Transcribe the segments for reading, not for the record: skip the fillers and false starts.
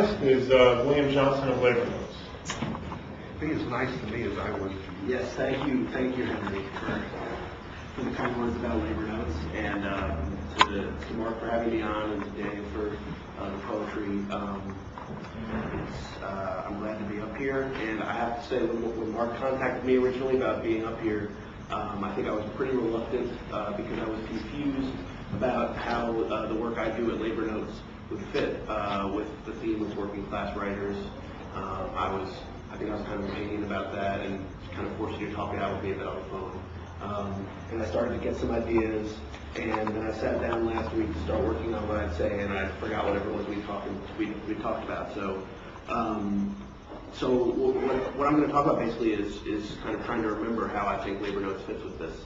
Is William Johnson of Labor Notes. Be as nice to me as I was to you. Yes, thank you, Henry, for the kind words about Labor Notes, and to Mark for having me on, and to Dave for the poetry. I'm glad to be up here, and I have to say, when Mark contacted me originally about being up here, I think I was pretty reluctant because I was confused about how the work I do at Labor Notes would fit with the theme of working class writers. I think I was kind of pained about that and kind of forced you to talk it out with me about the phone. And I started to get some ideas, and then I sat down last week to start working on what I'd say, and I forgot whatever it was we talked about. So what I'm going to talk about basically is kind of trying to remember how I think Labor Notes fits with this.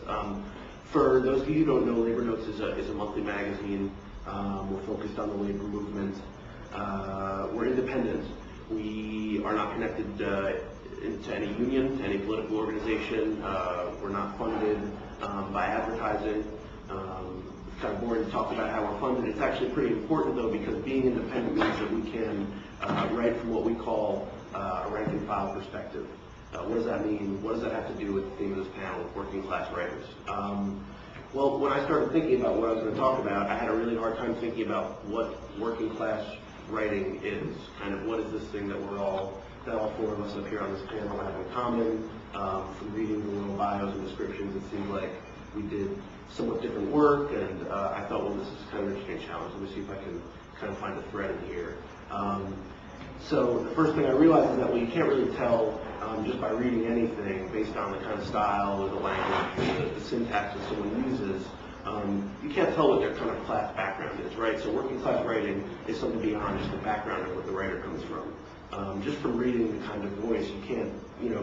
For those of you who don't know, Labor Notes is a monthly magazine. We're focused on the labor movement. We're independent. We are not connected to any union, to any political organization. We're not funded by advertising. It's kind of boring to talk about how we're funded. It's actually pretty important, though, because being independent means that we can write from what we call a rank and file perspective. What does that mean? What does that have to do with the theme of this panel, working class writers? Well, when I started thinking about what I was going to talk about, I had a really hard time thinking about what working class writing is. Kind of what is this thing that all four of us up here on this panel have in common? From reading the little bios and descriptions, it seemed like we did somewhat different work, and I thought, well, this is kind of an interesting challenge. Let me see if I can kind of find a thread in here. So the first thing I realized is that you can't really tell just by reading anything based on the kind of style or the language, the syntax that someone uses. You can't tell what their kind of class background is, right? So working class writing is something beyond just the background of what the writer comes from. Just from reading the kind of voice, you can't,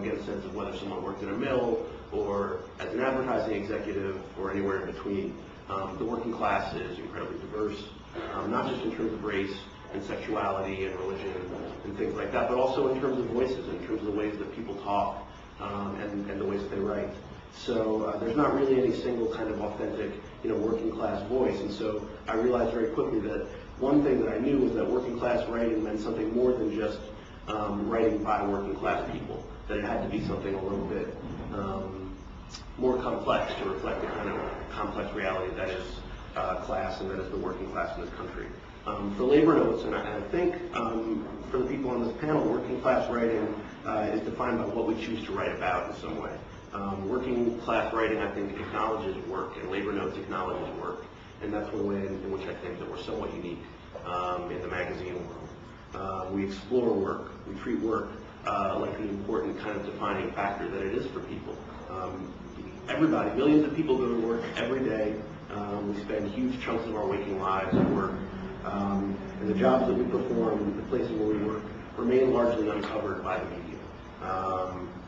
get a sense of whether someone worked in a mill or as an advertising executive or anywhere in between. The working class is incredibly diverse, not just in terms of race and sexuality and religion and things like that, but also in terms of voices, in terms of the ways that people talk and the ways that they write. So there's not really any single kind of authentic, working class voice. And so I realized very quickly that one thing that I knew was that working class writing meant something more than just writing by working class people, that it had to be something a little bit more complex to reflect the kind of complex reality that is class and that is the working class in this country. For Labor Notes, and I think for the people on this panel, working class writing is defined by what we choose to write about in some way. Working class writing, I think, acknowledges work, and Labor Notes acknowledges work, and that's one way in which I think that we're somewhat unique in the magazine world. We explore work, we treat work like the important kind of defining factor that it is for people. Everybody, millions of people go to work every day. We spend huge chunks of our waking lives at work. And the jobs that we perform, the places where we work, remain largely uncovered by the media,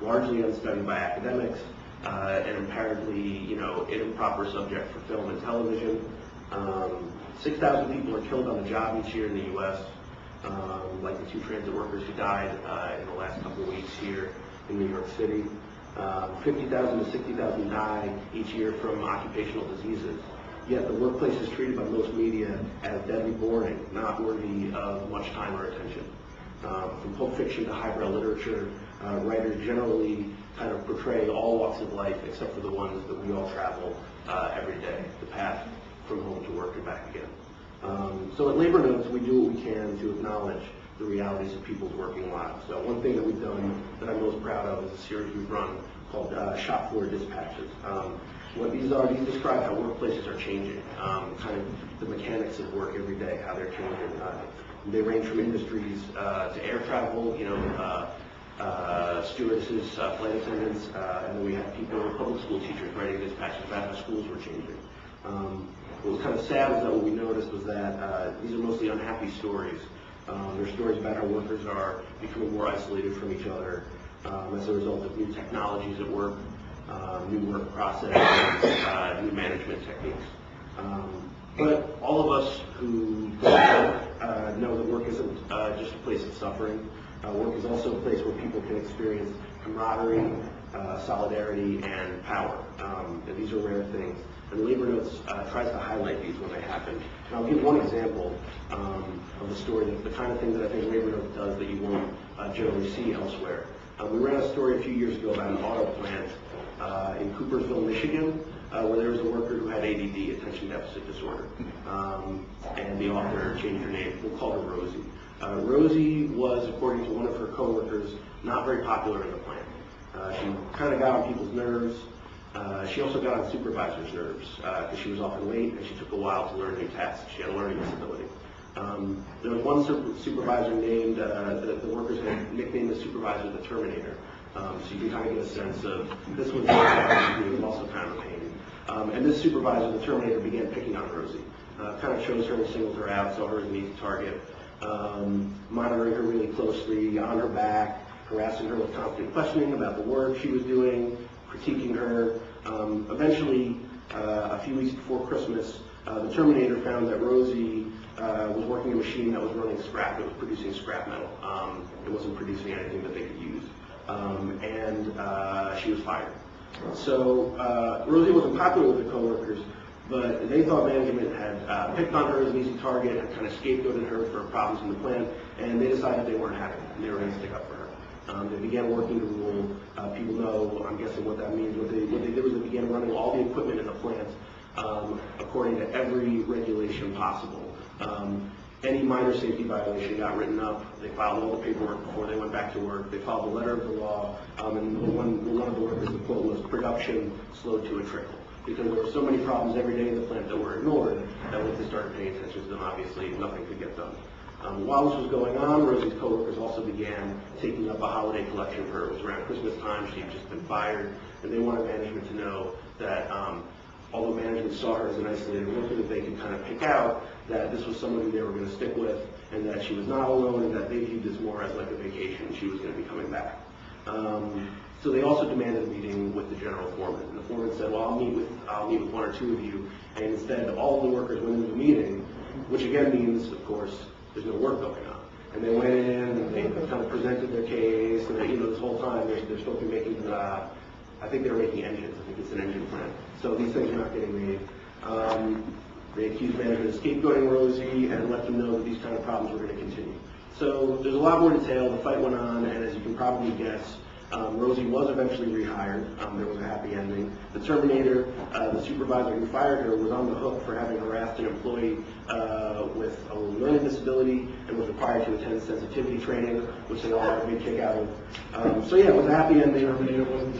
largely unstudied by academics, and apparently, an improper subject for film and television. 6,000 people are killed on the job each year in the U.S., like the 2 transit workers who died in the last couple of weeks here in New York City. 50,000 to 60,000 die each year from occupational diseases. Yet the workplace is treated by most media as deadly boring, not worthy of much time or attention. From Pulp Fiction to highbrow literature, writers generally kind of portray all walks of life except for the ones that we all travel every day, the path from home to work and back again. So at Labor Notes, we do what we can to acknowledge the realities of people's working lives. So one thing that we've done that I'm most proud of is a series we've run called Shop Floor Dispatches. What these describe how workplaces are changing, kind of the mechanics of work every day, how they're changing. They range from industries to air travel, stewardesses, flight attendants, and then we have people, public school teachers writing dispatches about how schools were changing. What was kind of sad is that what we noticed was that these are mostly unhappy stories. They're stories about how workers are becoming more isolated from each other as a result of new technologies at work, new work processes, new management techniques. But all of us who know that work isn't just a place of suffering. Work is also a place where people can experience camaraderie, solidarity, and power. And these are rare things. And Labor Notes tries to highlight these when they happen. And I'll give one example of the story, the kind of thing that I think Labor Notes does that you won't generally see elsewhere. We ran a story a few years ago about an auto plant in Coopersville, Michigan, where there was a worker who had ADD, attention deficit disorder. And the author changed her name. We'll call her Rosie. Rosie was, according to one of her coworkers, not very popular in the plant. She kind of got on people's nerves. She also got on supervisors' nerves because she was often late and she took a while to learn new tasks. She had a learning disability. There was one supervisor named, the workers had nicknamed the supervisor the Terminator. So you can kind of get a sense of this was also kind of a pain. And this supervisor, the Terminator, began picking on Rosie. Kind of chose her and singled her out, saw her as an easy target, monitoring her really closely, on her back, harassing her with constant questioning about the work she was doing, critiquing her. Eventually, a few weeks before Christmas, the Terminator found that Rosie was working a machine that was running scrap. It was producing scrap metal. It wasn't producing anything that they could use. And she was fired. So Rosie wasn't popular with the coworkers, but they thought management had picked on her as an easy target, had kind of scapegoated her for problems in the plant, and they decided they weren't happy, and they were going to stick up for her. They began working the rule. People know, I'm guessing, what that means. What they did was they began running all the equipment in the plant according to every regulation possible. Any minor safety violation got written up. They filed all the paperwork before they went back to work. They filed the letter of the law. And one of the workers, the quote was, "Production slowed to a trickle." Because there were so many problems every day in the plant that were ignored, that once they started paying attention to them, obviously nothing could get done. While this was going on, Rosie's coworkers also began taking up a holiday collection for her. It was around Christmas time. She had just been fired, and they wanted management to know that although management saw her as an isolated worker, that they could kind of pick out that this was somebody they were going to stick with, and that she was not alone, and that they viewed this more as like a vacation. She was going to be coming back. So they also demanded a meeting with the general foreman. And the foreman said, well, I'll meet with one or two of you. And instead, all of the workers went into the meeting, which again means, of course, there's no work going on. And they went in and they kind of presented their case, and this whole time they're supposed to be making, I think they were making engines. I think it's an engine plant. So these things are not getting made. They accused management of scapegoating Rosie and let them know that these kind of problems were going to continue. So there's a lot more detail. The fight went on, and as you can probably guess, Rosie was eventually rehired. There was a happy ending. The Terminator, the supervisor who fired her, was on the hook for having harassed an employee with a learning disability and was required to attend sensitivity training, which they all had a big kick out of. So yeah, it was a happy ending.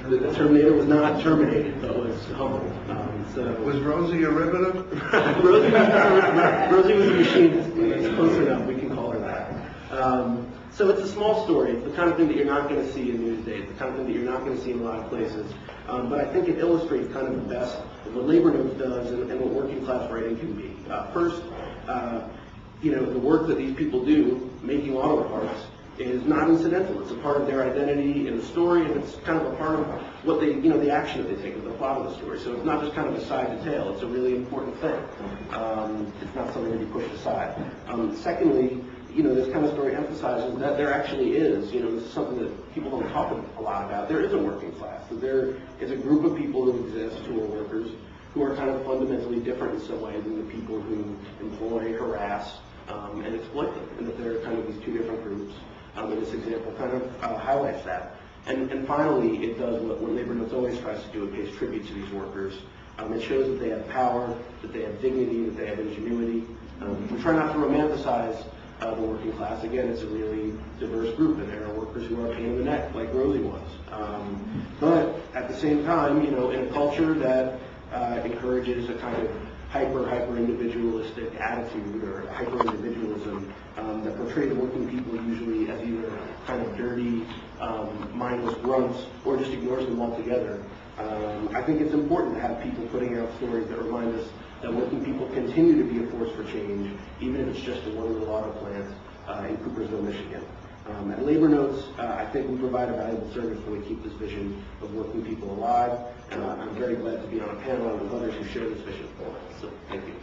The Terminator was not terminated, but was humbled. Was Rosie a riveter? Rosie was a machinist. It's close enough. We can call her that. So it's a small story. It's the kind of thing that you're not going to see in Newsday. It's the kind of thing that you're not going to see in a lot of places. But I think it illustrates kind of the best of what Labor Notes does and what working class writing can be. First, the work that these people do, making auto parts, is not incidental. It's a part of their identity in the story, and it's kind of a part of what they, the action that they take, the plot of the story. So it's not just kind of a side detail. It's a really important thing. It's not something to be pushed aside. Secondly, this kind of story emphasizes that there actually is, this is something that people don't talk a lot about. There is a working class. So there is a group of people who exist who are workers who are kind of fundamentally different in some way than the people who employ, harass, and exploit them. And that there are kind of these two different groups. And this example kind of highlights that. And finally, it does what Labor Notes always tries to do. It pays tribute to these workers. It shows that they have power, that they have dignity, that they have ingenuity. We try not to romanticize the working class. Again, it's a really diverse group, and there are workers who are a pain in the neck, like Rosie was. But at the same time, in a culture that encourages a kind of hyper-individualistic attitude or hyper-individualism that portray the working people usually as either kind of dirty, mindless grunts or just ignores them altogether. I think it's important to have people putting out stories that remind us that working people continue to be a force for change, even if it's just in one little auto plant in Coopersville, Michigan. At Labor Notes, I think we provide a valuable service when we keep this vision of working people alive, and I'm very glad to be on a panel with others who share this vision. So, thank you.